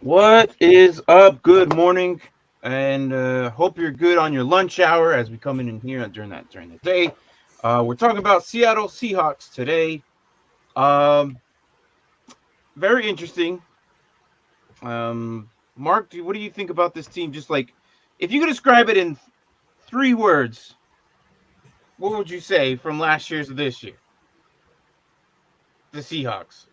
What is up? Good morning, and hope you're good on your lunch hour as we come in here during the day. We're talking about Seattle Seahawks today. Um, Very interesting. Mark, what do you think about this team? Just like, if you could describe it in 3 words, what would you say from last year to this year? The Seahawks,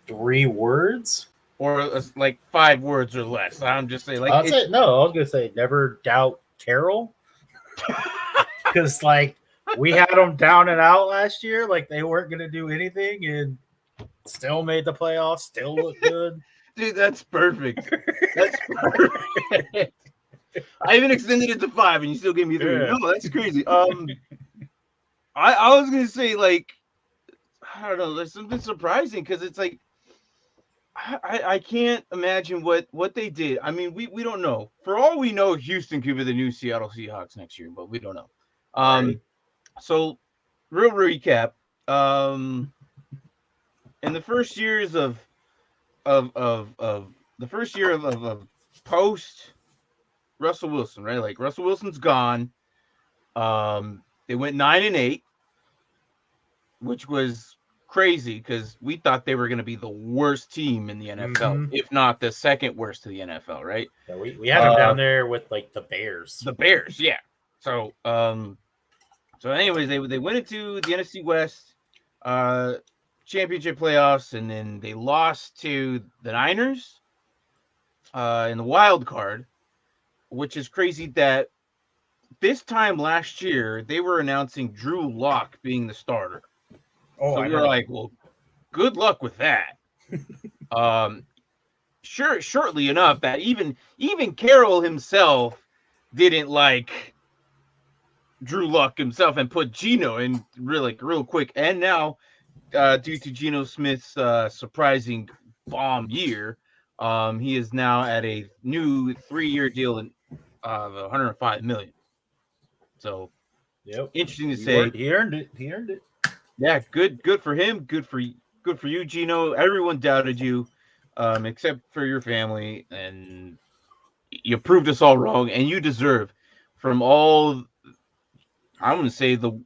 3 words? or like 5 words or less. I'm just saying, like I'll it's say no. I was gonna say never doubt Carroll because we had them down and out last year, like they weren't gonna do anything, and still made the playoffs. Still look good. dude. That's perfect. That's perfect. I even extended it to 5, and you still gave me 3. Yeah. No, that's crazy. I was gonna say, like, I don't know. There's something surprising because it's like I can't imagine what they did. I mean, we don't know. For all we know, Houston could be the new Seattle Seahawks next year, but we don't know. Right. So real recap. Um, in the first years of the first year of post Russell Wilson, right? Like Russell Wilson's gone. They went 9-8, which was crazy because we thought they were going to be the worst team in the NFL, if not the second worst to the NFL, right? Yeah, we had them down there with like the Bears. The Bears, yeah. So anyways, they went into the NFC West championship playoffs, and then they lost to the Niners in the wild card, which is crazy that this time last year they were announcing Drew Lock being the starter. Oh, so we were like, well, good luck with that. Shortly enough that even Carroll himself didn't like Drew Luck himself and put Geno in real quick. And now, due to Geno Smith's surprising bomb year, he is now at a new 3-year deal of $105 million. So, yep, interesting to say. He earned it. He earned it. Yeah, good for him. Good for you, Geno. Everyone doubted you, except for your family, and you proved us all wrong. And you deserve, from all, I'm going to say the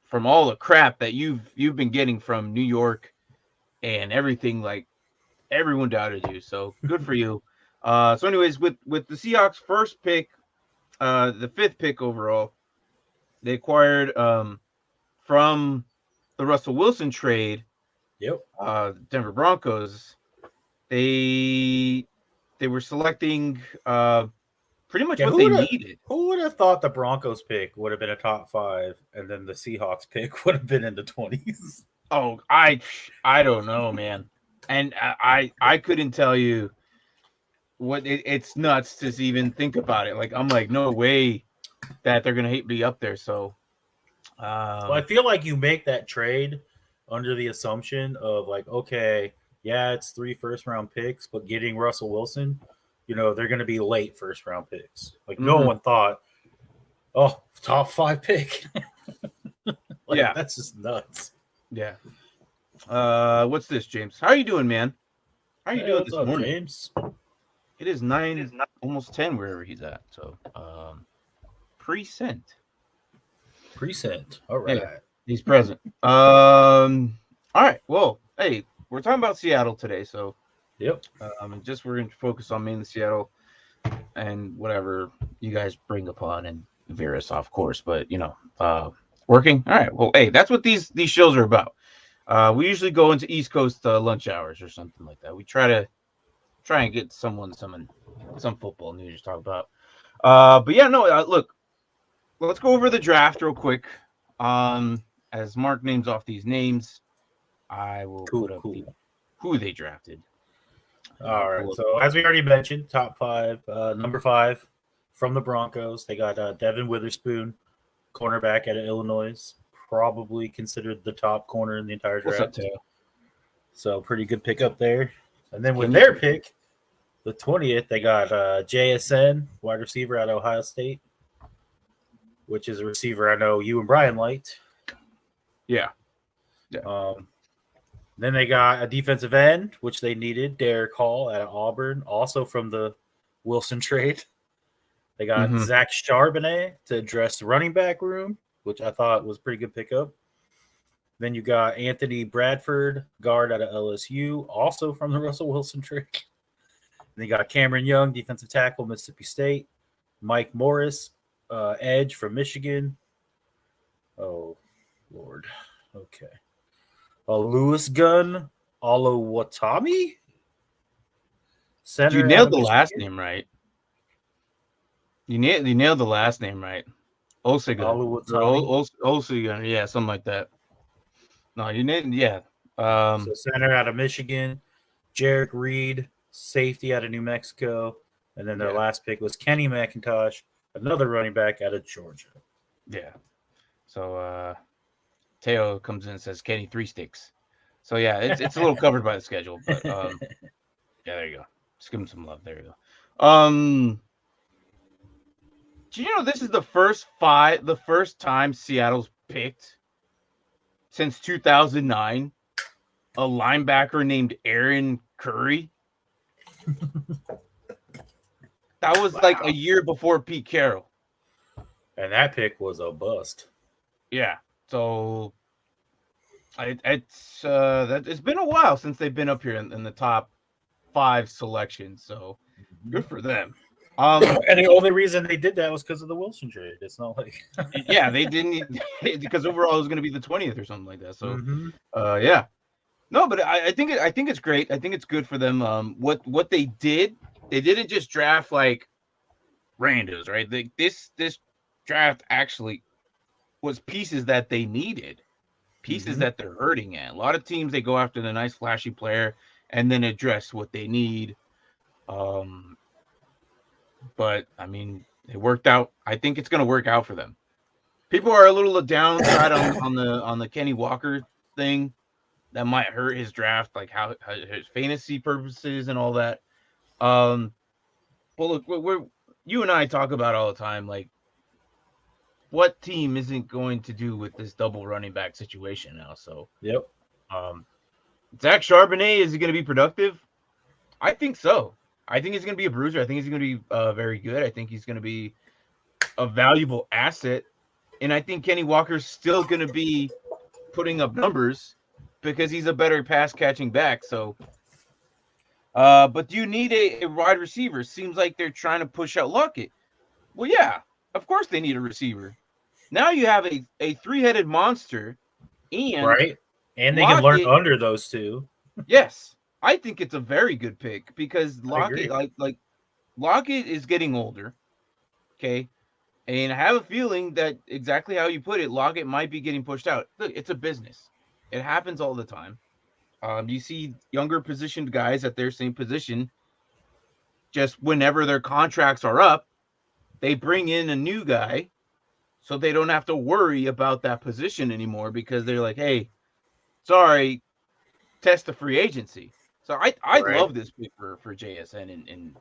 from all the crap that you've been getting from New York and everything. Like, everyone doubted you, so good for you. So, anyways, with the Seahawks' first pick, the 5th pick overall, they acquired from the Russell Wilson trade. Yep. Denver Broncos. They were selecting pretty much what they needed. Who would have thought the Broncos pick would have been a top 5, and then the Seahawks pick would have been in the 20s? Oh, I don't know, man. And I couldn't tell you what it's nuts to even think about it. Like, I'm like, no way that they're gonna be up there. So, well, I feel like you make that trade under the assumption of like, okay, yeah, it's 3 first-round picks, but getting Russell Wilson, they're going to be late first-round picks. Like, no one thought, oh, top 5 pick. Yeah, that's just nuts. Yeah. What's this, James? How are you doing, man? How are you doing this morning, James? It is 9, almost 10, wherever he's at. So, present. All right. Yeah, he's present. All right. Well, hey, we're talking about Seattle today, so yep. Just we're going to focus on mainly Seattle and whatever you guys bring upon and veer us off course. But working. All right. Well, hey, that's what these shows are about. We usually go into East Coast lunch hours or something like that. We try and get some football news to talk about. But yeah, no. Look, let's go over the draft real quick. As Mark names off these names, I will put up who they drafted. All right. So as we already mentioned, top 5, number 5 from the Broncos, they got Devin Witherspoon, cornerback out of Illinois, probably considered the top corner in the entire draft. So pretty good pickup there. And then with their pick, the 20th, they got JSN, wide receiver out of Ohio State, which is a receiver I know you and Brian liked. Yeah. Then they got a defensive end, which they needed, Derek Hall out of Auburn, also from the Wilson trade. They got Zach Charbonnet to address the running back room, which I thought was a pretty good pickup. Then you got Anthony Bradford, guard out of LSU, also from the Russell Wilson trade. Then you got Cameron Young, defensive tackle, Mississippi State. Mike Morris, edge from Michigan. Oh, Lord. Okay. Lewis Gunn, Olowatami? Center You nailed the last name right. You nailed the last name right. Osigun. Osigun, yeah, something like that. No, you nailed, yeah. So center out of Michigan, Jarek Reed, safety out of New Mexico, and then their last pick was Kenny McIntosh, another running back out of Georgia. Yeah. So Teo comes in and says Kenny 3 sticks. So yeah, it's a little covered by the schedule, but yeah, there you go. Just give him some love. There you go. Do you know this is the first time Seattle's picked since 2009 a linebacker named Aaron Curry? That was like a year before Pete Carroll. And that pick was a bust. Yeah. So it's been a while since they've been up here in the top 5 selections. So good for them. And the only reason they did that was because of the Wilson trade. It's not like yeah, they didn't because overall it was going to be the 20th or something like that. So yeah. No, but I think it's great. I think it's good for them. What they didn't just draft like randos, right? This draft actually was pieces that they needed, pieces that they're hurting at. A lot of teams, they go after the nice flashy player and then address what they need. But I mean, it worked out. I think it's going to work out for them. People are a little downside on the Kenny Walker thing. That might hurt his draft, like how his fantasy purposes and all that. But look, you and I talk about all the time, like what team isn't going to do with this double running back situation now? So yep. Zach Charbonnet, is he going to be productive? I think so. I think he's going to be a bruiser. I think he's going to be very good. I think he's going to be a valuable asset. And I think Kenny Walker's still going to be putting up numbers because he's a better pass catching back. So, but do you need a wide receiver? Seems like they're trying to push out Lockett. Well, yeah, of course they need a receiver. Now you have a 3-headed monster, and right, and they can learn under those two. Yes, I think it's a very good pick because Lockett, like Lockett is getting older. Okay. And I have a feeling that exactly how you put it, Lockett might be getting pushed out. Look, it's a business. It happens all the time. You see younger positioned guys at their same position, just whenever their contracts are up, they bring in a new guy so they don't have to worry about that position anymore because they're like, hey, sorry, test the free agency. So I love this pick for JSN and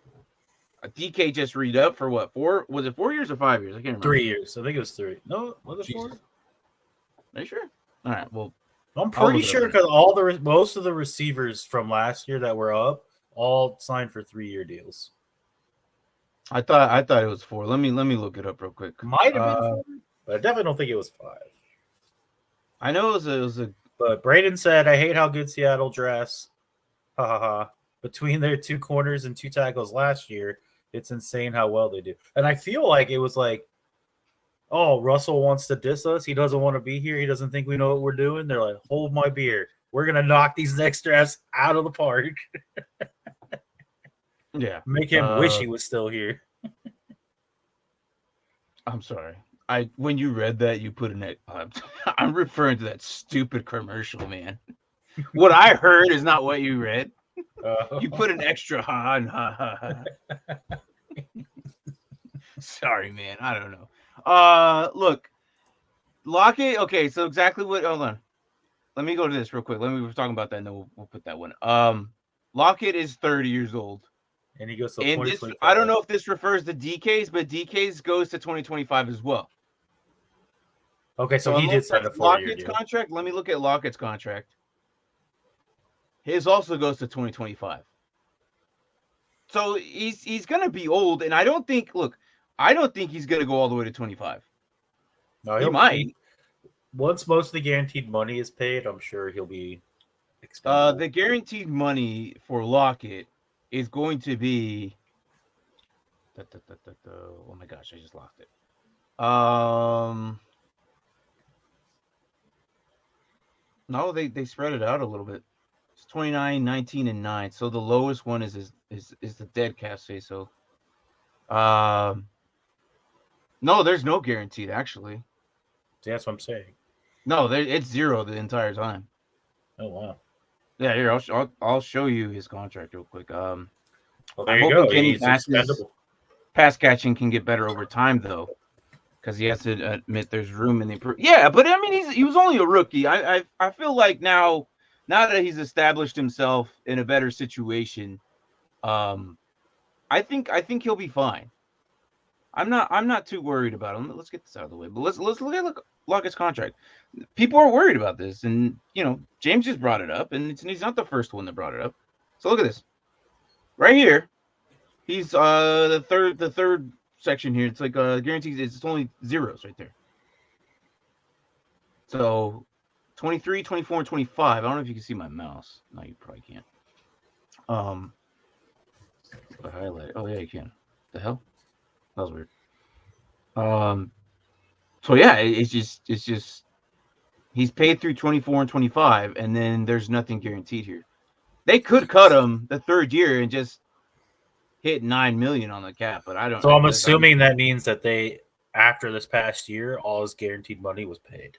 DK just read up for what, 4? Was it 4 years or 5 years? I can't remember. 3 years. I think it was 3. No, was it 4? Are you sure? All right. Well, I'm pretty sure because most of the receivers from last year that were up all signed for 3-year deals. I thought it was 4. Let me look it up real quick. Might have been 4, but I definitely don't think it was 5. I know it was a. But Braden said, "I hate how good Seattle drafts. Ha ha ha. Between their 2 corners and 2 tackles last year, it's insane how well they do." And I feel like it was like, oh, Russell wants to diss us. He doesn't want to be here. He doesn't think we know what we're doing. They're like, hold my beer. We're going to knock these next drafts out of the park. Yeah. Make him wish he was still here. I'm sorry. When you read that, you put in that. I'm referring to that stupid commercial, man. What I heard is not what you read. You put an extra ha and ha. Sorry, man. I don't know. Look, Lockett. Okay, so exactly what? Hold on. Let me go to this real quick. We're talking about that, and then we'll put that one. Lockett is 30 years old, and he goes to 2025. I don't know if this refers to DK's, but DK's goes to 2025 as well. Okay, so he did sign a 4-year Lockett's deal. contract. Let me look at Lockett's contract. His also goes to 2025. So he's going to be old, and I don't think he's going to go all the way to 25. No, He might. Once most of the guaranteed money is paid, I'm sure he'll be expendable. The guaranteed money for Lockett is going to be. Oh my gosh, I just lost it. No, they spread it out a little bit. It's 29, 19, and 9. So the lowest one is the dead cap space. So, no, there's no guaranteed actually. See, that's what I'm saying. No, it's 0 the entire time. Oh wow. Yeah, here I'll show you his contract real quick. Well, there you go. He's expendable. Pass catching can get better over time though, because he has to admit there's room in the improvement. Yeah, but I mean he was only a rookie. I feel like now that he's established himself in a better situation, I think he'll be fine. I'm not too worried about him. Let's get this out of the way. But let's look at Lockett's contract. People are worried about this, and James just brought it up, and he's not the first one that brought it up. So look at this, right here. He's the third section here. It's like guarantees. It's only zeros right there. So 23, 24, and 25. I don't know if you can see my mouse. No, you probably can't. The highlight. Oh yeah, you can. The hell? That was weird. So yeah, it's just he's paid through 24 and 25, and then there's nothing guaranteed here. They could cut him the third year and just hit $9 million on the cap, but I don't. So I'm assuming that means that after this past year, all his guaranteed money was paid.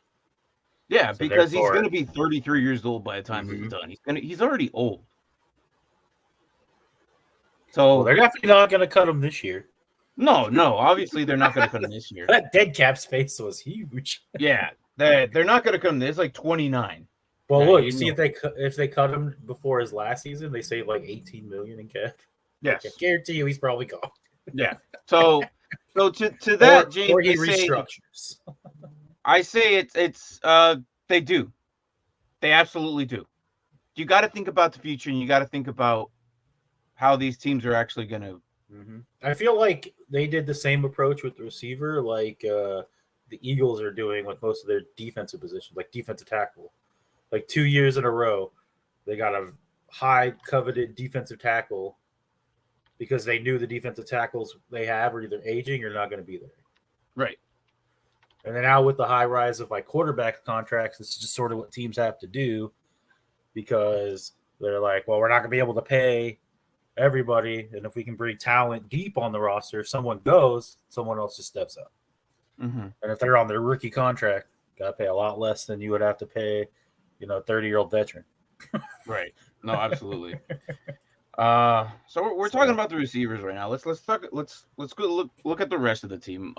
Yeah, so because he's going to be 33 years old by the time he's done. He's already old. So they're definitely not going to cut him this year. No, obviously they're not going to cut him this year. That dead cap space was huge. Yeah, they're not going to cut him. It's like 29. Well, look, you see if they cut him before his last season, they save like $18 million in cap. Yes, I guarantee you he's probably gone. Yeah. So to that, James, or he restructures. I say it's they do. They absolutely do. You got to think about the future, and you got to think about how these teams are actually going to. Mm-hmm. I feel like they did the same approach with the receiver, like the Eagles are doing with most of their defensive positions, like defensive tackle. Like 2 years in a row, they got a high coveted defensive tackle because they knew the defensive tackles they have are either aging or not going to be there. Right. And then now with the high rise of like quarterback contracts, this is just sort of what teams have to do because they're like, well, we're not going to be able to pay everybody. And if we can bring talent deep on the roster, if someone goes, someone else just steps up. Mm-hmm. And if they're on their rookie contract, got to pay a lot less than you would have to pay, a 30-year-old veteran. Right. No, absolutely. So we're talking about the receivers right now. Let's go look at the rest of the team.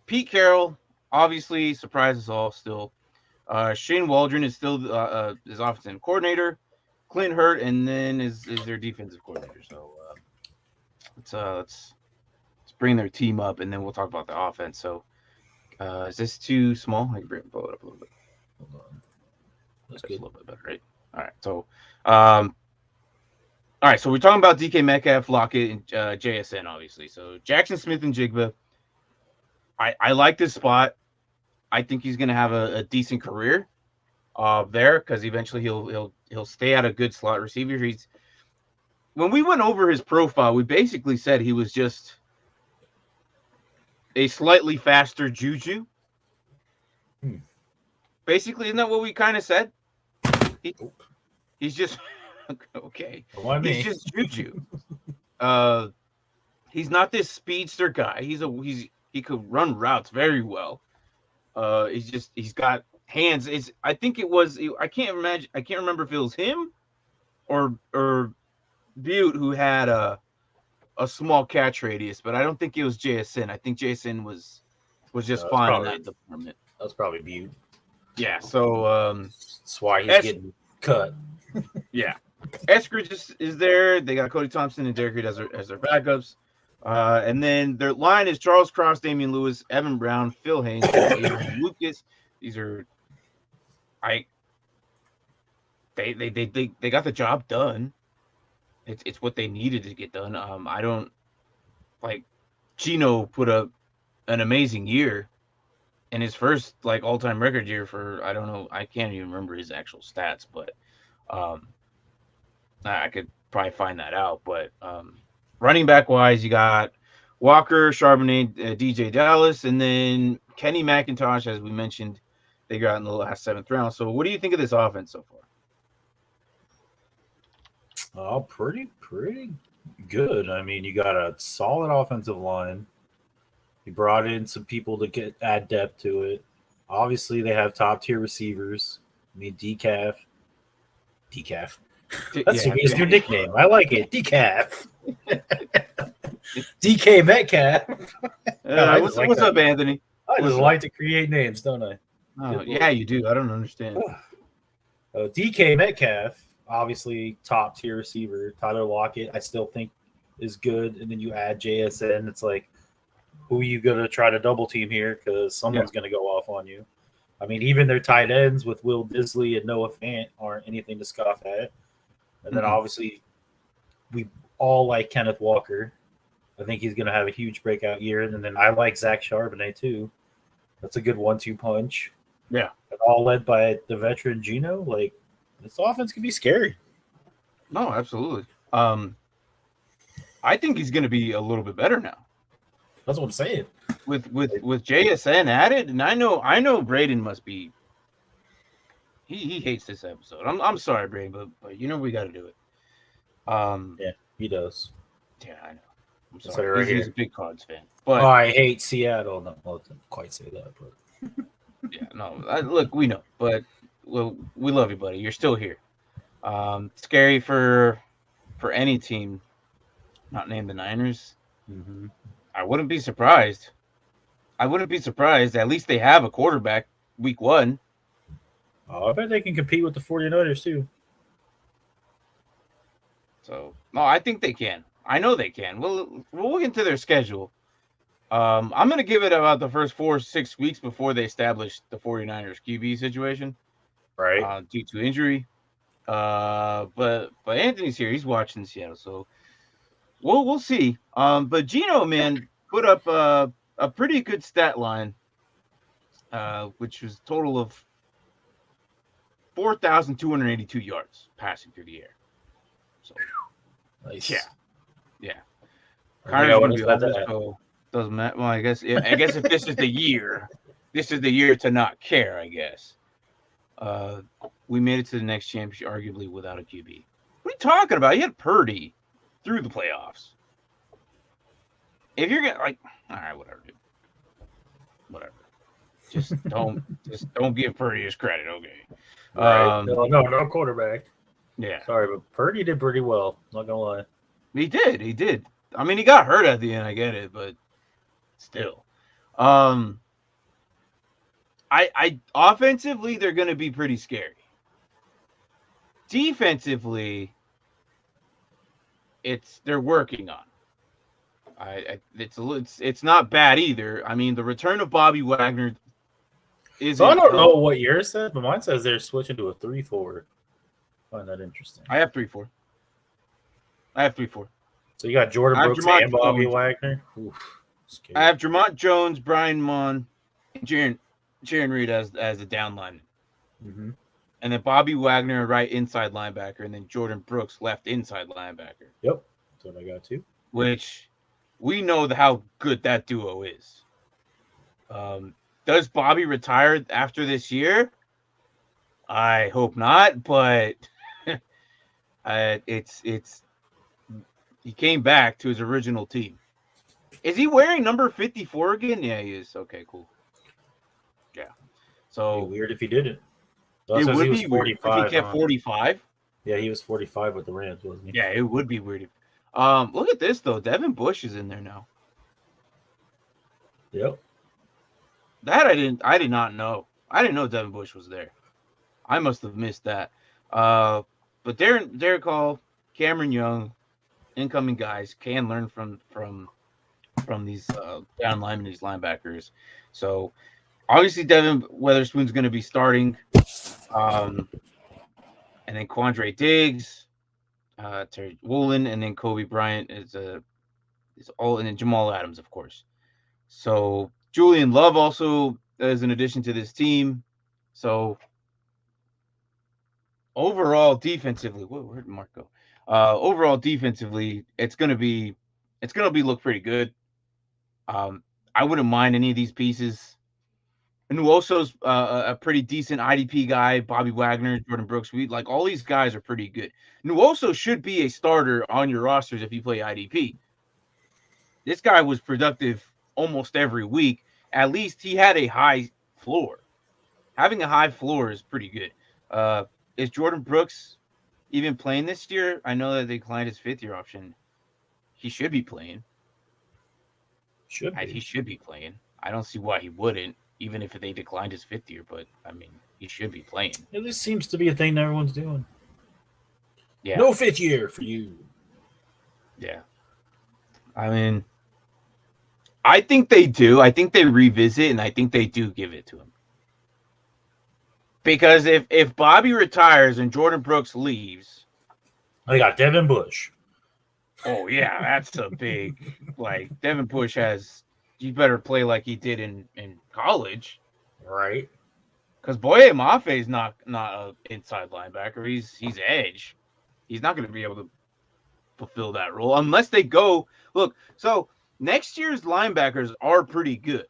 Pete Carroll obviously surprises all still. Shane Waldron is still his offensive coordinator. Clint Hurt, and then is their defensive coordinator. So let's bring their team up, and then we'll talk about the offense. So is this too small? I can pull it up a little bit. Hold on. That's a little bit better, right? All right. So all right, so we're talking about DK Metcalf, Lockett, and JSN, obviously. So Jackson Smith and Jigba. I like this spot. I think he's going to have a decent career there because eventually he'll stay at a good slot receiver. When we went over his profile, we basically said he was just a slightly faster Juju. Basically, isn't that what we kind of said? He's just okay. He's just Juju. He's not this speedster guy. He could run routes very well. He's got hands. I can't remember if it was him or Butte who had a small catch radius, but I don't think it was JSN. I think JSN was just fine in that department. That was probably Butte. Yeah, so that's why he's getting cut. Yeah. Eskridge is there. They got Cody Thompson and Derek Reed as their backups. And then their line is Charles Cross, Damian Lewis, Evan Brown, Phil Haynes, Adrian Lucas. These are they got the job done. It's what they needed to get done. I don't like Gino put up an amazing year in his first like all-time record year for I don't know, I can't even remember his actual stats, but um I could probably find that out. But running back wise, you got Walker, Charbonnet, DJ Dallas, and then Kenny McIntosh, as we mentioned, they got in the last 7th round. So what do you think of this offense so far? Oh, pretty good. I mean, you got a solid offensive line. You brought in some people to add depth to it. Obviously, they have top tier receivers. I mean, Decaf. That's his new nickname. I like it. Decaf. DK Metcalf. What's up, Anthony? I just like to create names, don't I? Oh, yeah, you do. I don't understand. DK Metcalf, obviously top tier receiver. Tyler Lockett, I still think is good. And then you add JSN. It's like, who are you going to try to double team here? Because someone's going to go off on you. I mean, even their tight ends with Will Disley and Noah Fant aren't anything to scoff at. And then obviously we all like Kenneth Walker. I think he's going to have a huge breakout year. And then I like Zach Charbonnet too. That's a good 1-2 punch. Yeah. And all led by the veteran Gino. Like, this offense can be scary. No, absolutely. I think he's going to be a little bit better now. That's what I'm saying. With JSN added, and I know Braden must be. He hates this episode. I'm sorry, Braden, but you know we got to do it. Yeah, he does. Yeah, I know. I'm sorry. He's a big Cards fan. But I hate Seattle. No, I didn't quite say that, but yeah, no. Look, we know, but we love you, buddy. You're still here. Scary for any team, not named the Niners. Mm-hmm. I wouldn't be surprised. At least they have a quarterback week 1. Oh, I bet they can compete with the 49ers too. So, no, I think they can. I know they can. We'll look into their schedule. I'm going to give it about the first 4-6 weeks before they establish the 49ers QB situation. Right. Due to injury. But Anthony's here. He's watching Seattle. So, we'll see. But Gino, man, put up a pretty good stat line, which was a total of 4,282 yards passing through the air. So, nice. Yeah. So doesn't matter. Well, I guess if this is the year, to not care. I guess. We made it to the next championship, arguably without a QB. What are you talking about? You had Purdy through the playoffs. If you're gonna all right, whatever, dude. Whatever. Just don't give Purdy his credit, okay? Right. No quarterback. Yeah. Sorry, but Purdy did pretty well. Not gonna lie. He did. I mean, he got hurt at the end. I get it, but still. I offensively, they're going to be pretty scary. Defensively, they're working on. It's not bad either. I mean, the return of Bobby Wagner is. So I don't know what yours said, but mine says they're switching to a 3-4. I find that interesting. I have 3-4. So you got Jordan Brooks and Bobby Wagner. Oof, I have Jermont Jones, Brian Mon, and Jaron Reed as a down lineman. Mm-hmm. And then Bobby Wagner, right inside linebacker, and then Jordan Brooks, left inside linebacker. Yep, that's what I got too. Which we know how good that duo is. Does Bobby retire after this year? I hope not, but it's he came back to his original team. Is he wearing number 54 again? Yeah, he is. Okay, cool. Yeah. So it'd be weird if he didn't. It would be weird if he kept 45. Yeah, he was 45 with the Rams, wasn't he? Yeah, it would be weird. Look at this though. Devin Bush is in there now. Yep. That I did not know. I didn't know Devin Bush was there. I must have missed that. But Derek Hall, Cameron Young, incoming guys can learn from these down linemen, these linebackers. So obviously Devin Weatherspoon's going to be starting. and then Quandre Diggs, Terry Woolen, and then Kobe Bryant is all, and then Jamal Adams, of course. So Julian Love also is an addition to this team. So overall, defensively, where did Mark go? Overall, defensively, it's gonna be look pretty good. I wouldn't mind any of these pieces. Nwosu's a pretty decent IDP guy. Bobby Wagner, Jordan Brooks, like all these guys are pretty good. Nwosu should be a starter on your rosters if you play IDP. This guy was productive almost every week. At least he had a high floor. Having a high floor is pretty good. Is Jordan Brooks even playing this year? I know that they declined his 5th-year option. He should be playing. He should be playing. I don't see why he wouldn't, even if they declined his 5th year. But I mean, he should be playing. Yeah, this seems to be a thing that everyone's doing. Yeah. No 5th year for you. Yeah. I mean, I think they do. I think they revisit, and I think they do give it to him. Because if Bobby retires and Jordan Brooks leaves, they got Devin Bush. Oh yeah, that's a big Devin Bush has. You better play like he did in college, right? Because Boye Mafe is not an inside linebacker. He's edge. He's not going to be able to fulfill that role unless they go look. So next year's linebackers are pretty good,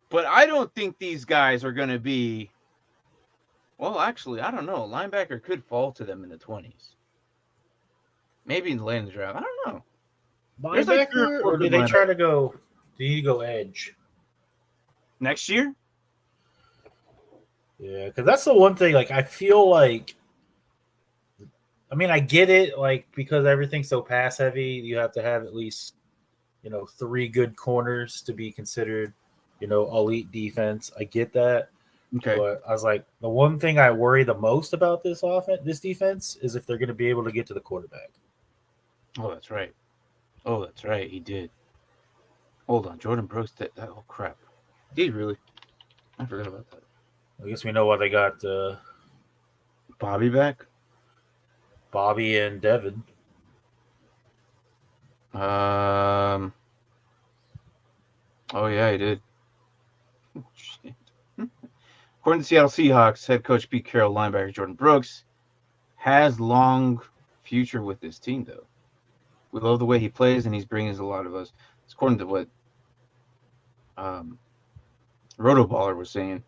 but I don't think these guys are going to be. Well, actually, I don't know. A linebacker could fall to them in the 20s. Maybe in the late in the draft. I don't know. Linebacker, or do they try to go? Do you go edge next year? Yeah, because that's the one thing. I feel like. I mean, I get it. Because everything's so pass heavy, you have to have at least, 3 good corners to be considered, elite defense. I get that. Okay. But I was like, the one thing I worry the most about this defense, is if they're going to be able to get to the quarterback. Oh, that's right. He did. Hold on, Jordan Brooks. Oh crap. Did he really? I forgot about that. I guess we know why they got Bobby back. Bobby and Devin. Oh yeah, he did. Oh, shit. According to Seattle Seahawks head coach Pete Carroll, linebacker Jordan Brooks has long future with this team, though. We love the way he plays, and he's bringing a lot of us. It's according to what Rotoballer was saying.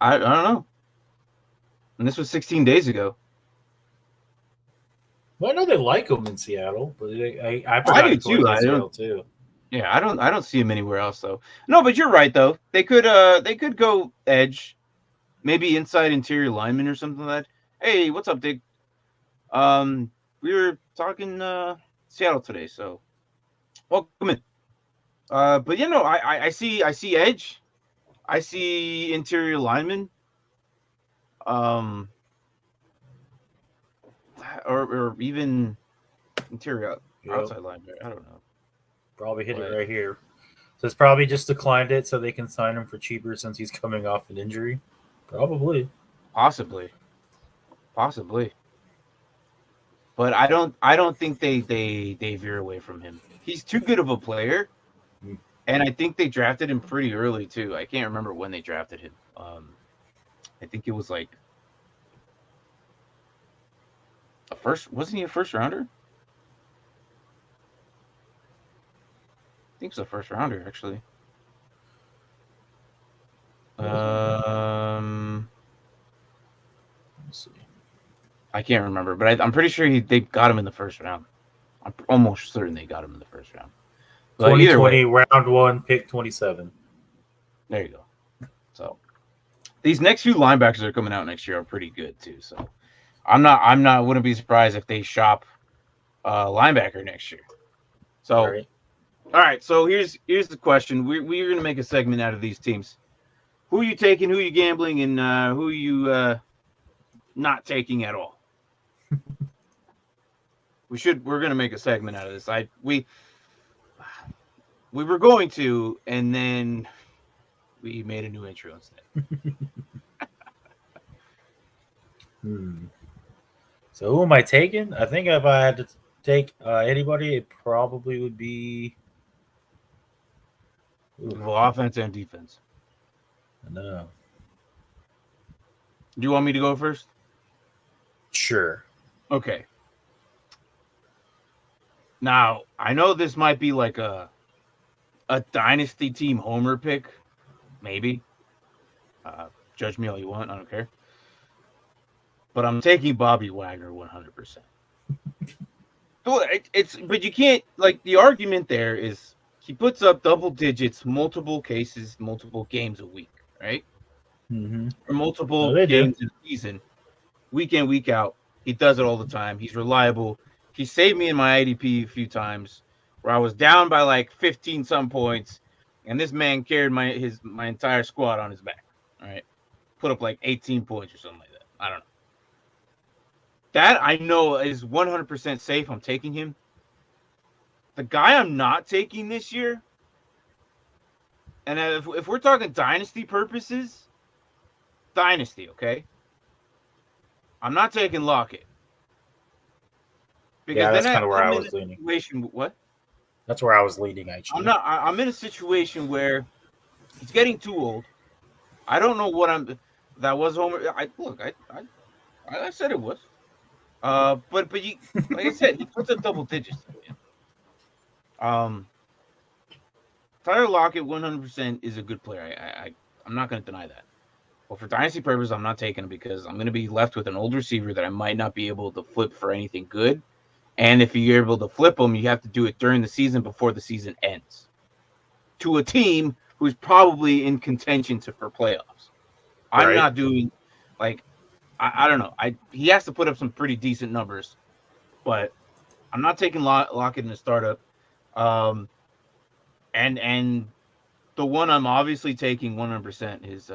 I don't know. And this was 16 days ago. Well, I know they like him in Seattle, but I do too. Seattle too. Yeah, I don't see him anywhere else though. No, but you're right though. They could go edge, maybe inside interior lineman or something like that. Hey, what's up, Dick? We were talking Seattle today, so welcome in. But I see edge, I see interior lineman, or even interior outside linebacker. I don't know. Probably hit it right here. So it's probably just declined it so they can sign him for cheaper since he's coming off an injury. Probably. Possibly. But I don't think they veer away from him. He's too good of a player. And I think they drafted him pretty early too. I can't remember when they drafted him. I think it was like wasn't he a first rounder? I think it was a first rounder, actually. Let's see. I can't remember, but I'm pretty sure they got him in the first round. I'm almost certain they got him in the first round. But 2020, round 1, pick 27. There you go. So these next few linebackers that are coming out next year are pretty good too. So wouldn't be surprised if they shop linebacker next year. So. All right, so here's the question. We're going to make a segment out of these teams. Who are you taking, who are you gambling, and who are you not taking at all? We're going to make a segment out of this. We were going to, and then we made a new intro instead. So who am I taking? I think if I had to take anybody, it probably would be. Well, offense and defense. No. Do you want me to go first? Sure. Okay. Now, I know this might be like a dynasty team homer pick, maybe. Judge me all you want, I don't care. But I'm taking Bobby Wagner 100%. But you can't, like, the argument there is he puts up double digits, multiple cases, multiple games a week, right? Mm-hmm. Or multiple games in a season, week in, week out. He does it all the time. He's reliable. He saved me in my IDP a few times where I was down by like 15 some points, and this man carried my entire squad on his back. All right, put up like 18 points or something like that. I don't know. That I know is 100% safe. I'm taking him. The guy I'm not taking this year, and if we're talking dynasty purposes, dynasty, okay? I'm not taking Lockett. Because that's kind of where I was leaning. What? That's where I was leaning, actually. I'm in a situation where he's getting too old. I don't know what I'm. That was Homer. I said it was. But you, like I said, he puts up double digits. Tyler Lockett 100% is a good player. I'm not going to deny that. But for dynasty purposes, I'm not taking him because I'm going to be left with an old receiver that I might not be able to flip for anything good. And if you're able to flip him, you have to do it during the season before the season ends. To a team who's probably in contention for playoffs. I'm not doing, like, I don't know. He has to put up some pretty decent numbers. But I'm not taking Lockett in the startup. And the one I'm obviously taking 100% is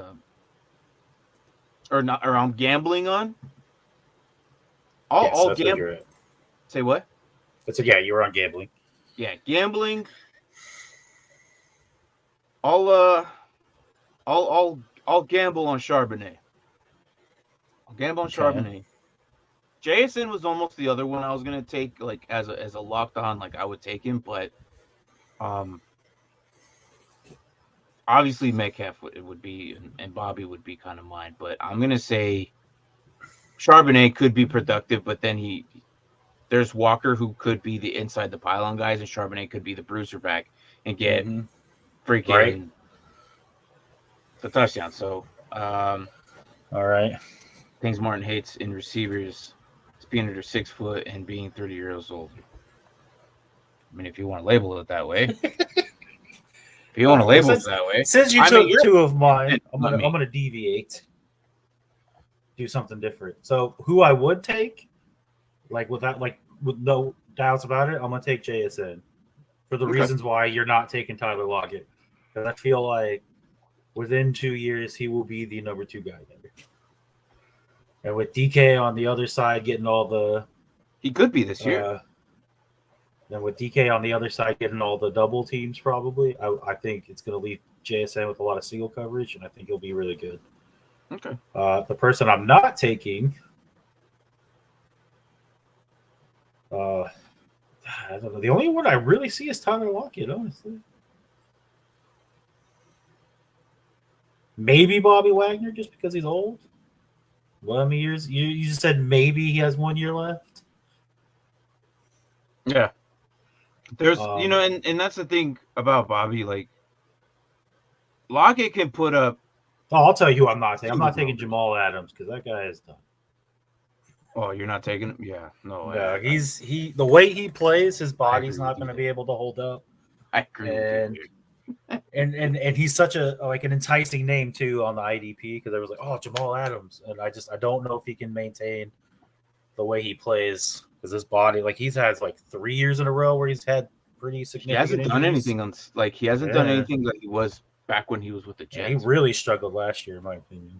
I'm gambling on. I'll gamble. Say what? You were on gambling. Yeah, gambling. I'll gamble on Charbonnet. I'll gamble on Charbonnet. JSN was almost the other one I was gonna take, like as a locked on, like I would take him, but obviously Metcalf would be and Bobby would be kind of mine, but I'm gonna say Charbonnet could be productive, but then there's Walker who could be the inside the pylon guys, and Charbonnet could be the bruiser back and get freaking the touchdown. So, all right. Things Martin hates in receivers is being under 6 foot and being 30 years old. I mean, if you want to label it that way. Since you took two of mine, I'm gonna deviate. Do something different. So who I would take, with no doubts about it, I'm gonna take JSN for the reasons why you're not taking Tyler Lockett. Because I feel like within 2 years he will be the number 2 guy there. And with DK on the other side getting all the, he could be this year. Then with DK on the other side getting all the double teams, probably I think it's gonna leave JSN with a lot of single coverage, and I think he'll be really good. Okay. The person I'm not taking, I don't know. The only one I really see is Tyler Lockett, honestly. Maybe Bobby Wagner, just because he's old. Well, how many years? You just said maybe he has 1 year left. Yeah. There's, and that's the thing about Bobby. Like, Lockett can put up. Oh, I'll tell you who I'm not taking. I'm not taking Jamal Adams because that guy is done. Oh, you're not taking him? Yeah, no. No, the way he plays, his body's not going to be able to hold up. I agree. And he's such an enticing name too on the IDP because I was like, oh, Jamal Adams, and I don't know if he can maintain the way he plays because his body, he's had 3 years in a row where he's had pretty significant. He hasn't done anything done anything like he was back when he was with the Jets. Yeah, he really struggled last year, in my opinion.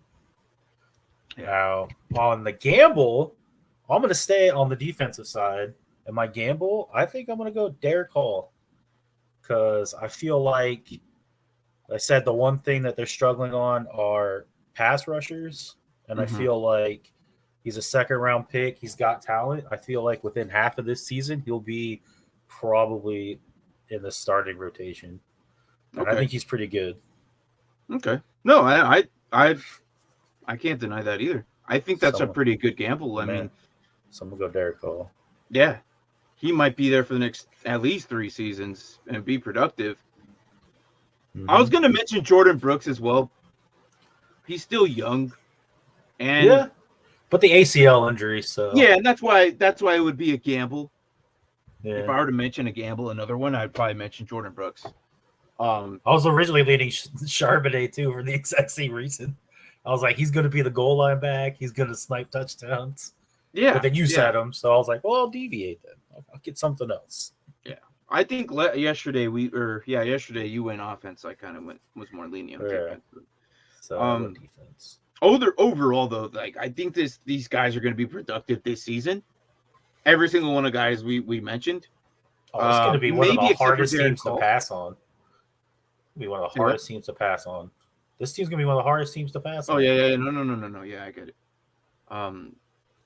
Now on the gamble, I'm going to stay on the defensive side, and my gamble, I think I'm going to go Derek Hall. Because I feel like I said the one thing that they're struggling on are pass rushers. And I feel like He's a second-round pick. He's got talent. I feel like within half of this season, he'll be probably in the starting rotation. And I Okay. think he's pretty good. Okay. No, I can't deny that either. I think that's a Someone, pretty good gamble. I mean, someone go Derek Hall. yeah, he might be there for the next at least 3 seasons and be productive. I was going to mention Jordan Brooks as well. He's still young, and Yeah, but the ACL injury, so yeah, and that's why it would be a gamble. yeah. If I were to mention a gamble, another one, I'd probably mention Jordan Brooks. I was originally leaning Charbonnet too for the exact same reason. I was like, he's going to be the goal line back. He's going to snipe touchdowns. Yeah, but then you said him, so I was like, well, I'll deviate then. I'll get something else. Yeah, I think yesterday you went offense. I kind of was more lenient. Yeah. So defense. Overall though, like I think these guys are going to be productive this season. Every single one of the guys we mentioned. Oh, it's going to be one of the hardest teams to pass on. It'll be one of the hardest teams to pass on. This team's going to be one of the hardest teams to pass on. Oh yeah, no. Yeah, I get it.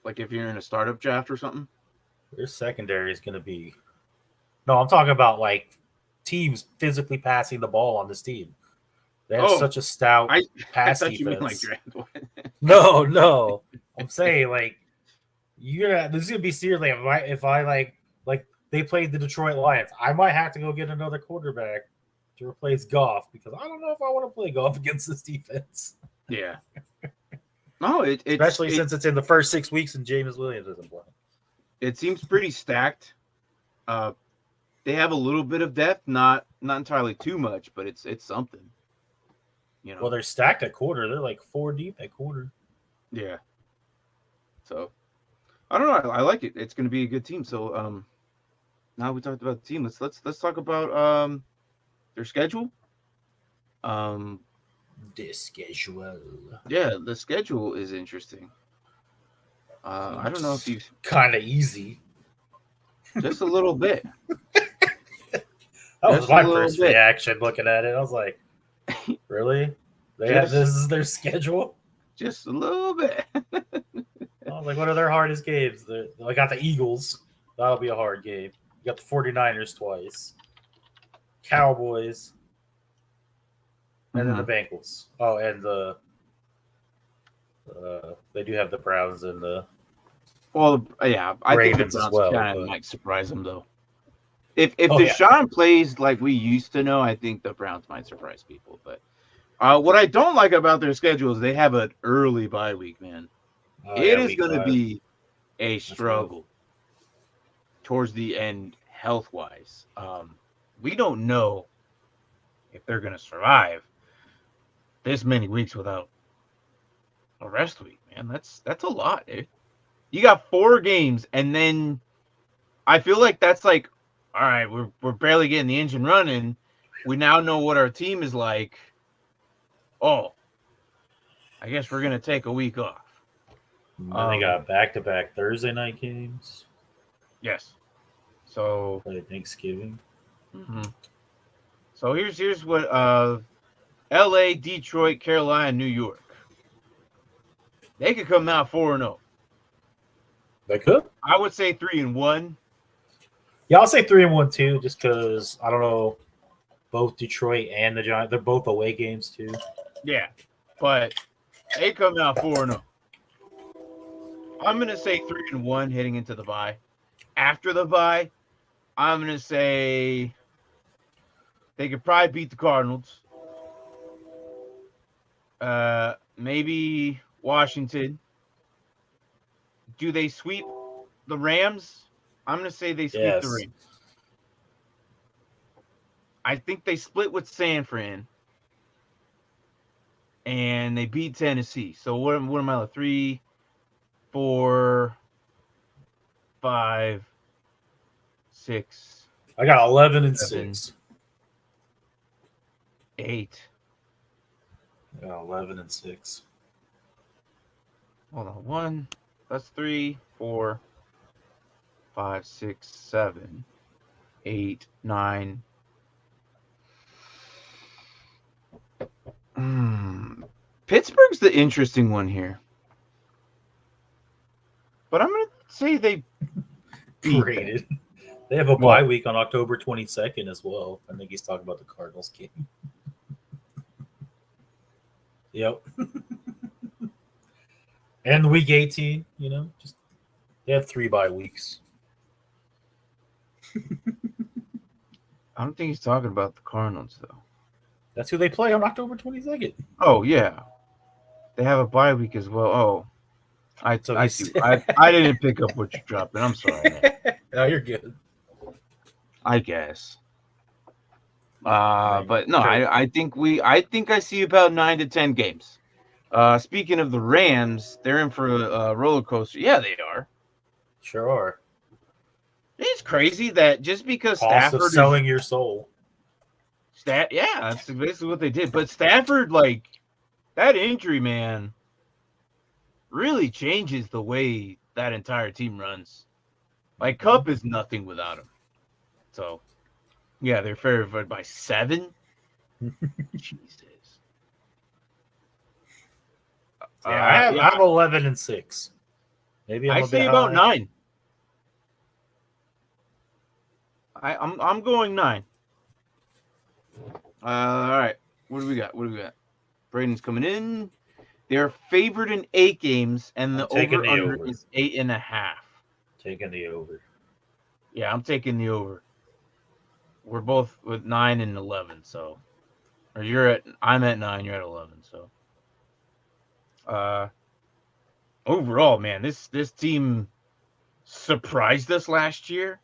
Like if you're in a startup draft or something. Their secondary is going to be. No, I'm talking about like teams physically passing the ball on this team. They have such a stout pass defense. You mean like draft one. No. I'm saying like this is gonna be serious. Like if I like they played the Detroit Lions, I might have to go get another quarterback to replace Goff because I don't know if I want to play Goff against this defense. Yeah. No, especially since it's in the first 6 weeks and Jameis Williams isn't playing. It seems pretty stacked. They have a little bit of depth, not entirely too much, but it's something. You know. Well, they're stacked at quarter. They're like 4 deep at quarter. Yeah. So, I don't know. I like it. It's going to be a good team. So, now we talked about the team. Let's talk about their schedule. The schedule. Yeah, the schedule is interesting. I don't know if you've kind of easy. Just a little bit. That was my first reaction looking at it. I was like, really? This is their schedule? Just a little bit. I was like, what are their hardest games? I got the Eagles. That'll be a hard game. You got the 49ers twice. Cowboys. And then the Bengals. Oh, and they do have the Browns and the I Ravens think the Browns as well, kind of might surprise them though. If Deshaun plays like we used to know, I think the Browns might surprise people. But what I don't like about their schedule is they have an early bye week, man. It is going to be a struggle towards the end health-wise. We don't know if they're going to survive this many weeks without a rest week, man. That's a lot, dude. You got 4 games, and then I feel like that's like, all right, we're barely getting the engine running. We now know what our team is like. Oh, I guess we're gonna take a week off. They got back-to-back Thursday night games. Yes. So Thanksgiving. Mm-hmm. So here's what L.A., Detroit, Carolina, New York. They could come out 4-0. They could. I would say 3-1. Yeah, I'll say 3-1 too, just because I don't know. Both Detroit and the Giants, they're both away games too. Yeah, but they come out 4-0. I'm gonna say 3-1 heading into the bye. After the bye, I'm gonna say they could probably beat the Cardinals. Maybe Washington. Do they sweep the Rams? I'm going to say they sweep the Rams. I think they split with San Fran. And they beat Tennessee. So what am I like? 3, 4, 5, 6. I got 11 and 6. 8. I got 11 and 6. Hold on. 1. That's 3, 4, 5, 6, 7, 8, 9. Pittsburgh's the interesting one here. say they beat Graded. They have a bye week on October 22nd as well. I think he's talking about the Cardinals game. Yep. And week 18, just they have 3 bye weeks. I don't think he's talking about the Cardinals, though. That's who they play on October 22nd. Oh, yeah. They have a bye week as well. Oh, I see. I didn't pick up what you're dropping. I'm sorry, man. No, you're good. I guess. But no, I think I see about 9 to 10 games. Speaking of the Rams, they're in for a roller coaster. Yeah, they are. Sure are. It's crazy that just because Stafford is selling your soul. Yeah, that's basically what they did. But Stafford, like, that injury, man, really changes the way that entire team runs. Like, Kupp is nothing without him. So, yeah, they're favored by 7. Jesus. Yeah, I have 11-6. Maybe I say about 9. I'm going 9. All right. What do we got? Braden's coming in. They're favored in 8 games, and the over-under is 8.5. Taking the over. Yeah, I'm taking the over. We're both with 9 and 11, so. Or I'm at 9, you're at 11, so. Overall, man, this team surprised us last year.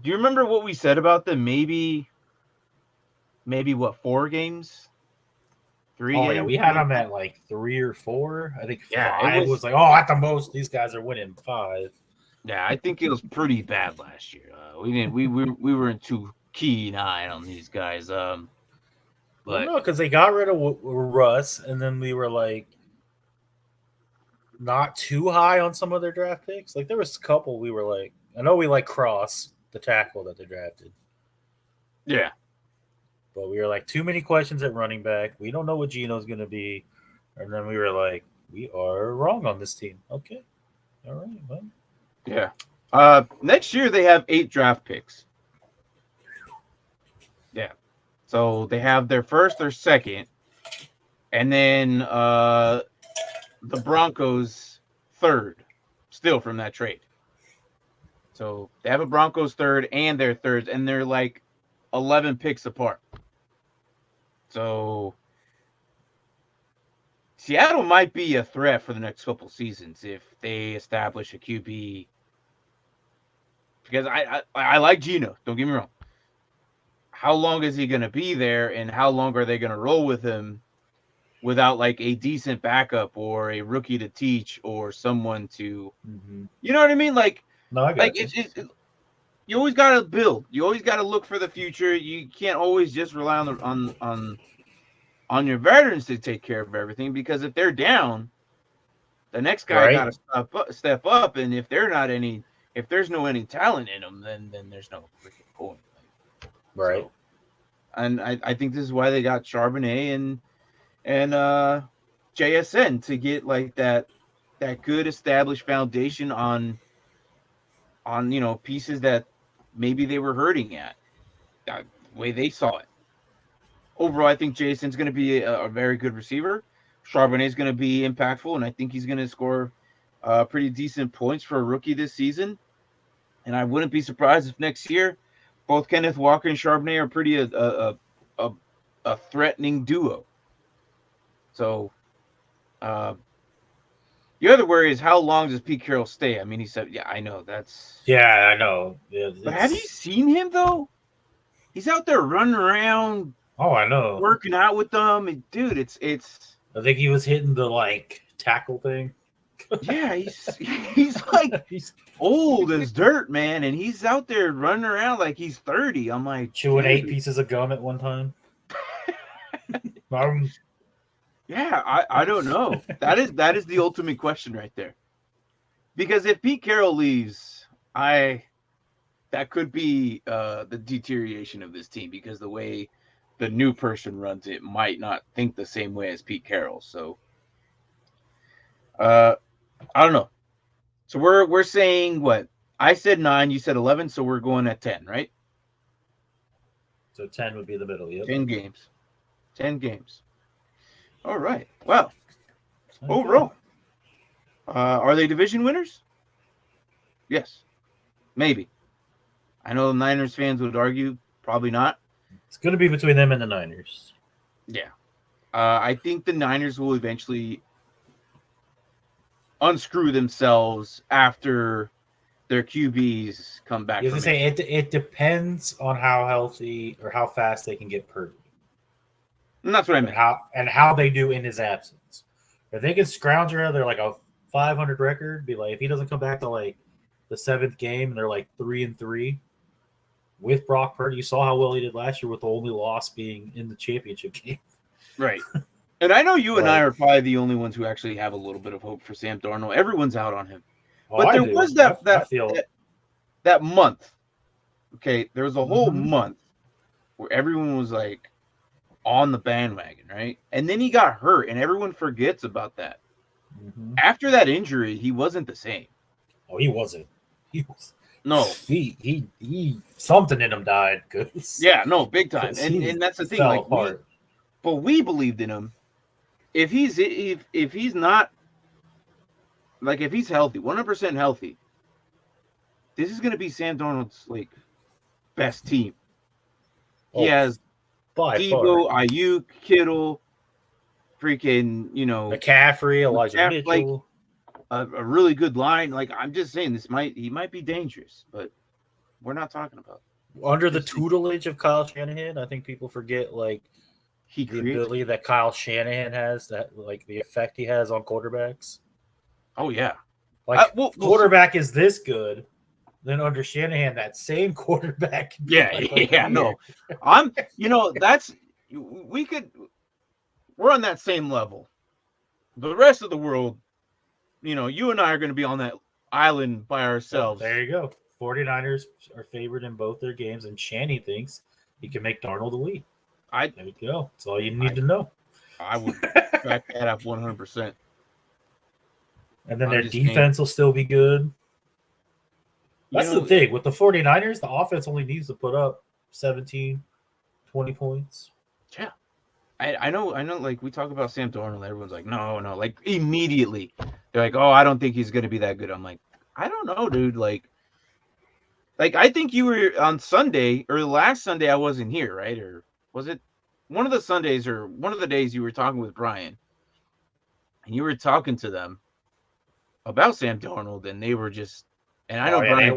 Do you remember what we said about them? Maybe what, 4 games? 3 games? Yeah, we had them at like 3 or 4. I think 5 was like, at the most, these guys are winning 5. Yeah, I think it was pretty bad last year. We weren't too keen eye on these guys. But no, because they got rid of Russ, and then we were like not too high on some of their draft picks. Like there was a couple we were like, I know we like Cross, the tackle that they drafted. Yeah. But we were like, too many questions at running back. We don't know what Geno's going to be. And then we were like, we are wrong on this team. Okay. All right. Well. Yeah. Next year they have 8 draft picks. Yeah. So they have their first, their second, and then the Broncos third, still from that trade. So they have a Broncos third and their thirds, and they're like 11 picks apart. So Seattle might be a threat for the next couple seasons if they establish a QB. Because I like Geno, don't get me wrong. How long is he going to be there, and how long are they going to roll with him without like a decent backup or a rookie to teach or someone to, you know what I mean? Like, no, I got you. You always got to build. You always got to look for the future. You can't always just rely on your veterans to take care of everything, because if they're down, the next guy got to step up, and if there's no any talent in them, then there's no freaking point. Right. So, and I think this is why they got Charbonnet and JSN to get like that good established foundation on pieces that maybe they were hurting at, the way they saw it. Overall, I think JSN's going to be a very good receiver. Charbonnet is going to be impactful, and I think he's going to score pretty decent points for a rookie this season. And I wouldn't be surprised if next year both Kenneth Walker and Charbonnet are pretty a threatening duo. So the other worry is, how long does Pete Carroll stay? I mean, he said, yeah, I know that's. Yeah, I know. But have you seen him though? He's out there running around. Oh, I know. Working out with them, and dude, it's. I think he was hitting the like tackle thing. Yeah, he's like he's old as dirt, man, and he's out there running around like he's 30. I'm like, chewing 8 pieces of gum at one time. Yeah, I don't know. That is the ultimate question right there. Because if Pete Carroll leaves, that could be the deterioration of this team, because the way the new person runs it might not think the same way as Pete Carroll. So I don't know. So we're saying what? I said 9, you said 11, so we're going at 10, right? So 10 would be the middle. Yep. 10 games. 10 games. All right. Well, Okay. overall, are they division winners? Yes. Maybe. I know Niners fans would argue probably not. It's going to be between them and the Niners. Yeah. I think the Niners will eventually unscrew themselves after their QBs come back. You have to say it depends on how healthy or how fast they can get Purdy. And that's what I meant. And how they do in his absence. If they can scrounge around, they're like a 500 record. Be like, if he doesn't come back to like the 7th game and they're like 3-3 with Brock Purdy, you saw how well he did last year with the only loss being in the championship game. Right. And I know you and I are probably the only ones who actually have a little bit of hope for Sam Darnold. Everyone's out on him. But there was that month. Okay, there was a whole month where everyone was like on the bandwagon, right? And then he got hurt, and everyone forgets about that. After that injury, he wasn't the same. Oh, he wasn't. He was. No, he something in him died. Yeah, no, big time. And that's the thing. Like, we believed in him. If he's not, like, if he's healthy, 100% healthy, this is going to be Sam Darnold's like best team. He has Debo, Ayuk, Kittle, freaking, McCaffrey, Elijah Mitchell, like a really good line. Like, I'm just saying, he might be dangerous, but we're not talking about it. Under the tutelage of Kyle Shanahan. I think people forget the ability that Kyle Shanahan has, that like the effect he has on quarterbacks. Oh yeah, quarterback is this good. Then under Shanahan, that same quarterback. No. We're on that same level. The rest of the world, you and I are going to be on that island by ourselves. There you go. 49ers are favored in both their games, and Shanny thinks he can make Darnold the lead. There you go. That's all you need to know. I would back that up 100%. And then their defense will still be good. That's the thing. With the 49ers, the offense only needs to put up 17, 20 points. Yeah. I know, like, we talk about Sam Darnold, everyone's like, no. Like, immediately, they're like, oh, I don't think he's going to be that good. I'm like, I don't know, dude. Like, I think you were on Sunday, or last Sunday I wasn't here, right? Or was it one of the Sundays or one of the days you were talking with Brian, and you were talking to them about Sam Darnold, and they were just, and I know Brian,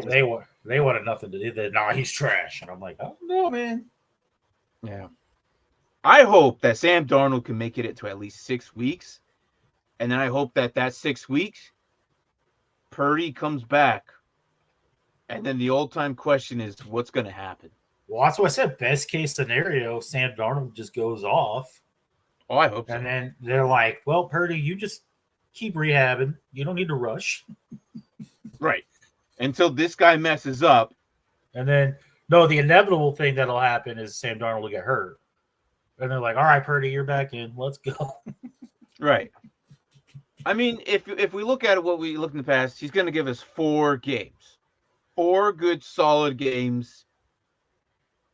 they wanted nothing to do. No, he's trash, and I'm like, I don't know, man. Yeah, I hope that Sam Darnold can make it to at least 6 weeks, and then I hope that 6 weeks, Purdy comes back, and then the old time question is, what's going to happen? Well, that's what I said. Best case scenario, Sam Darnold just goes off. Oh, I hope so. And then they're like, well, Purdy, you just keep rehabbing. You don't need to rush. Right. Until this guy messes up. And then, no, the inevitable thing that'll happen is Sam Darnold will get hurt. And they're like, all right, Purdy, you're back in. Let's go. Right. I mean, if we look at what we looked in the past, he's going to give us 4 games. 4 good, solid games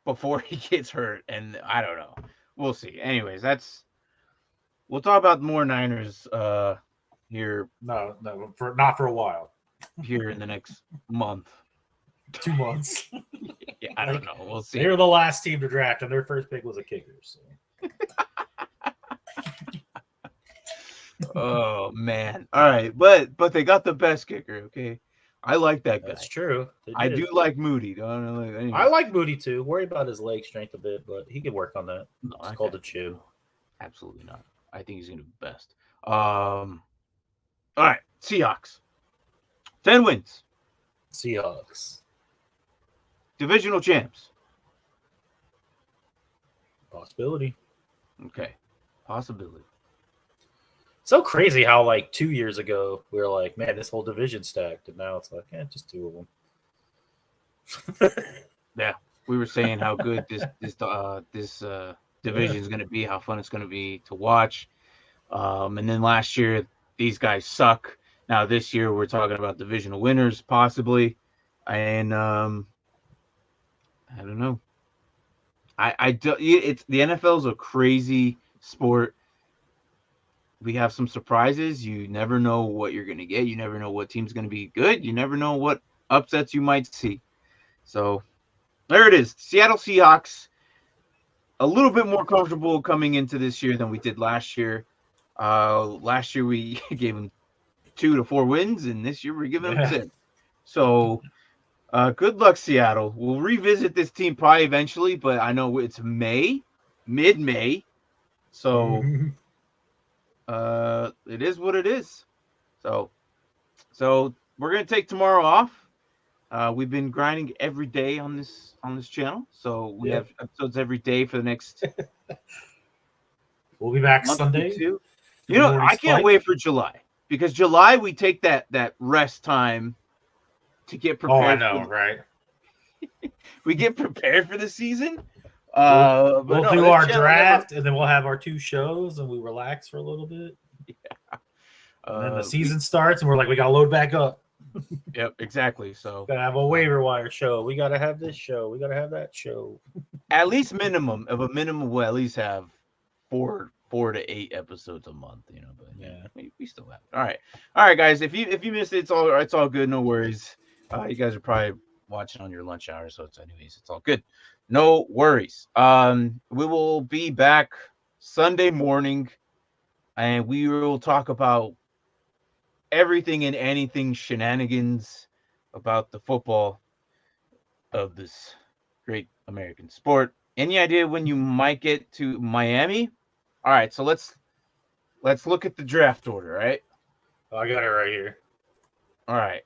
before he gets hurt, and I don't know. We'll see. Anyways, we'll talk about more Niners here. No, not for a while. Here in the next month. 2 months. Yeah, I don't know. We'll see. They were the last team to draft, and their first pick was a kicker. So. Oh man! All right, but they got the best kicker. Okay, I like that guy. That's true. I do like Moody. I like Moody too. Worry about his leg strength a bit, but he can work on that. No, it's called a chew. Absolutely not. I think he's going to be best. All right, Seahawks. 10 wins. Seahawks. Divisional champs. Possibility. Okay, possibility. So crazy how 2 years ago we were like, man, this whole division stacked, and now it's like, just 2 of them. Yeah, we were saying how good this division is going to be, how fun it's going to be to watch. And then last year, these guys suck. Now this year we're talking about divisional winners possibly, and I don't know. I do, it's the NFL is a crazy sport. We have some surprises. You never know what you're going to get. You never know what team's going to be good. You never know what upsets you might see. So there it is. Seattle Seahawks, a little bit more comfortable coming into this year than we did last year. Last year we gave them 2 to 4 wins, and this year we're giving them 6. So good luck, Seattle. We'll revisit this team probably eventually, but I know it's mid-May. So it is what it is. So we're gonna take tomorrow off. We've been grinding every day on this channel, so we have episodes every day for the next. We'll be back Sunday. You know, I can't wait for July, because July we take that rest time to get prepared. Oh, I know, right? We get prepared for the season. We'll do our draft, and then we'll have our 2 shows, and we relax for a little bit. Yeah. And then the season starts, and we're like, we got to load back up. Yep, exactly. So gotta have a waiver wire show. We gotta have this show. We gotta have that show. At least minimum, we'll at least have 4 to 8 episodes a month. You know, but yeah, we still have it. All right, guys. If you missed it, it's all good. No worries. You guys are probably watching on your lunch hour, so it's all good. No worries. We will be back Sunday morning, and we will talk about everything and anything shenanigans about the football of this great American sport. Any idea when you might get to Miami? All right, so let's look at the draft order, right? I got it right here. All right.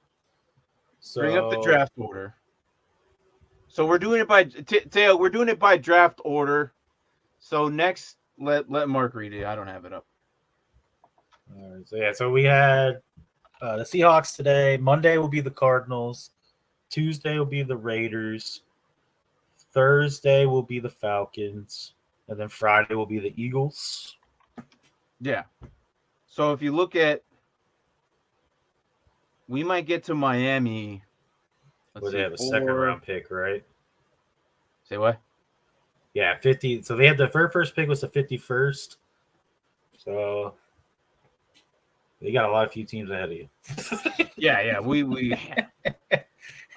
So bring up the draft order. So we're doing it by Teo. We're doing it by draft order. So next, let Mark read it. I don't have it up. All right, so we had the Seahawks today. Monday will be the Cardinals. Tuesday will be the Raiders. Thursday will be the Falcons, and then Friday will be the Eagles. Yeah. So if you look at, we might get to Miami. They have a 2nd round pick, right? Say what? Yeah, 50. So they had the first pick was the 51st. So they got a lot of few teams ahead of you. Yeah. We.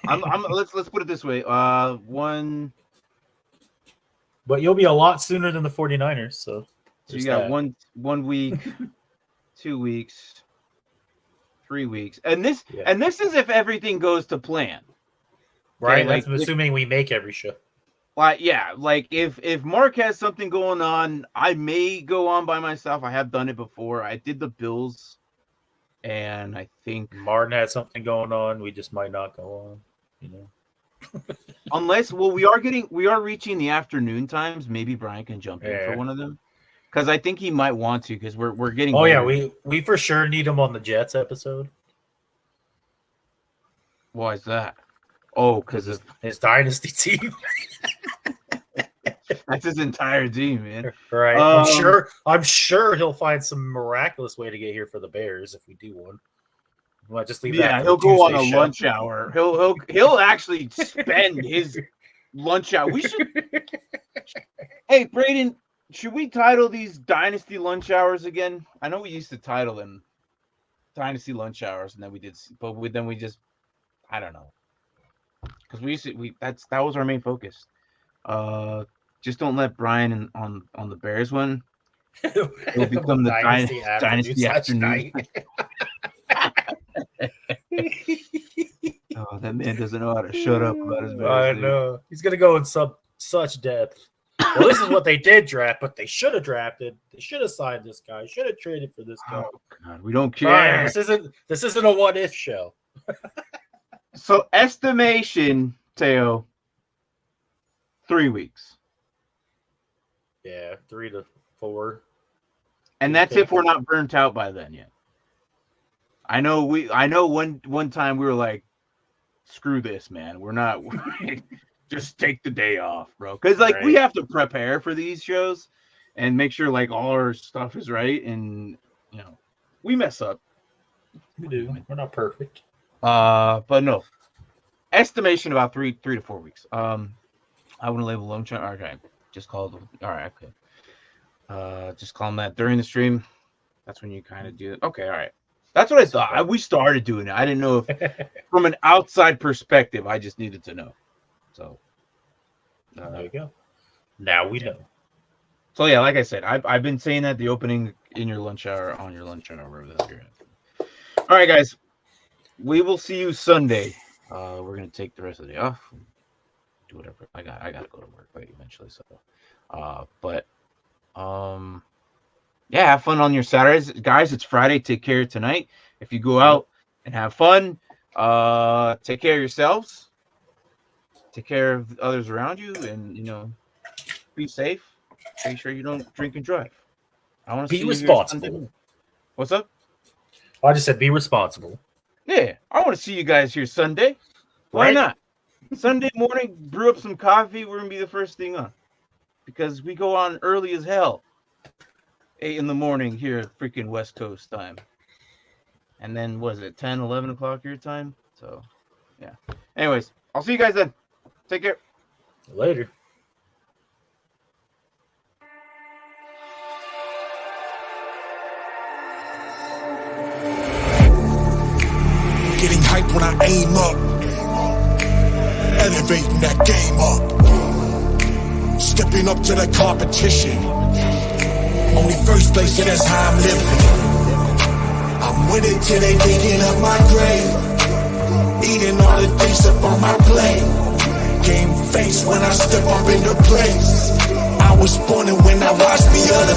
Let's put it this way. One. But you'll be a lot sooner than the 49ers. So you got one week, 2 weeks, 3 weeks, and this is if everything goes to plan. Right, okay, that's assuming we make every show. Like if Mark has something going on, I may go on by myself. I have done it before. I did the Bills, and I think Martin had something going on. We just might not go on, you know. Unless, we are reaching the afternoon times. Maybe Brian can jump in for one of them, because I think he might want to. Because we're getting. Oh yeah, we for sure need him on the Jets episode. Why is that? Oh, because of his dynasty team. That's his entire team, man. Right. I'm sure he'll find some miraculous way to get here for the Bears if we do one. We might just leave that. Yeah, he'll go on a lunch hour. He'll actually spend his lunch hour. We should. Hey, Braden, should we title these Dynasty lunch hours again? I know we used to title them Dynasty lunch hours, and then we did, but then we just, I don't know. Because that was our main focus. Just don't let Brian on the Bears one. It'll become the Dynasty afternoon. Oh, that man doesn't know how to shut up about his Bears. I know. He's gonna go in such depth. Well, this is what they did draft, but they should have drafted. They should have signed this guy. Should have traded for this guy. Oh God, we don't care. Brian, this isn't a what if show. So estimation, Teo, 3 weeks. Yeah, 3 to 4. And that's if we're not burnt out by then yet. I know one time we were like, screw this, man. We're not just take the day off, bro. Because we have to prepare for these shows and make sure all our stuff is right, and we mess up. We do. We're not perfect. But no. Estimation about 3 to 4 weeks. I wouldn't label loan chart. Okay. Just call it. All right. Okay. Just call them that during the stream. That's when you kind of do it. Okay. All right. That's what I thought. We started doing it. I didn't know if, from an outside perspective, I just needed to know. So there you go. Now we know. So yeah, like I said, I've been saying that the opening in your lunch hour, on your lunch hour, wherever that's your. All right, guys. We will see you Sunday. We're gonna take the rest of the day off. Do whatever. I gotta go to work eventually. So, yeah, have fun on your Saturdays, guys. It's Friday. Take care tonight. If you go out and have fun, take care of yourselves. Take care of others around you, and be safe. Make sure you don't drink and drive. I want to be responsible. What's up? I just said be responsible. Yeah, I want to see you guys here Sunday. Why not? Sunday morning, brew up some coffee. We're gonna be the first thing on, because we go on early as hell. 8 in the morning here at freaking West Coast time. And then, what is it, 10, 11 o'clock your time? So, yeah. Anyways, I'll see you guys then. Take care. Later. Getting hyped when I aim up. Elevating that game up. Stepping up to the competition. Only first place, and that's how I'm living. I'm winning till they digging up my grave. Eating all the things up on my plate. Game face when I step up into place. I was born and when I watched me other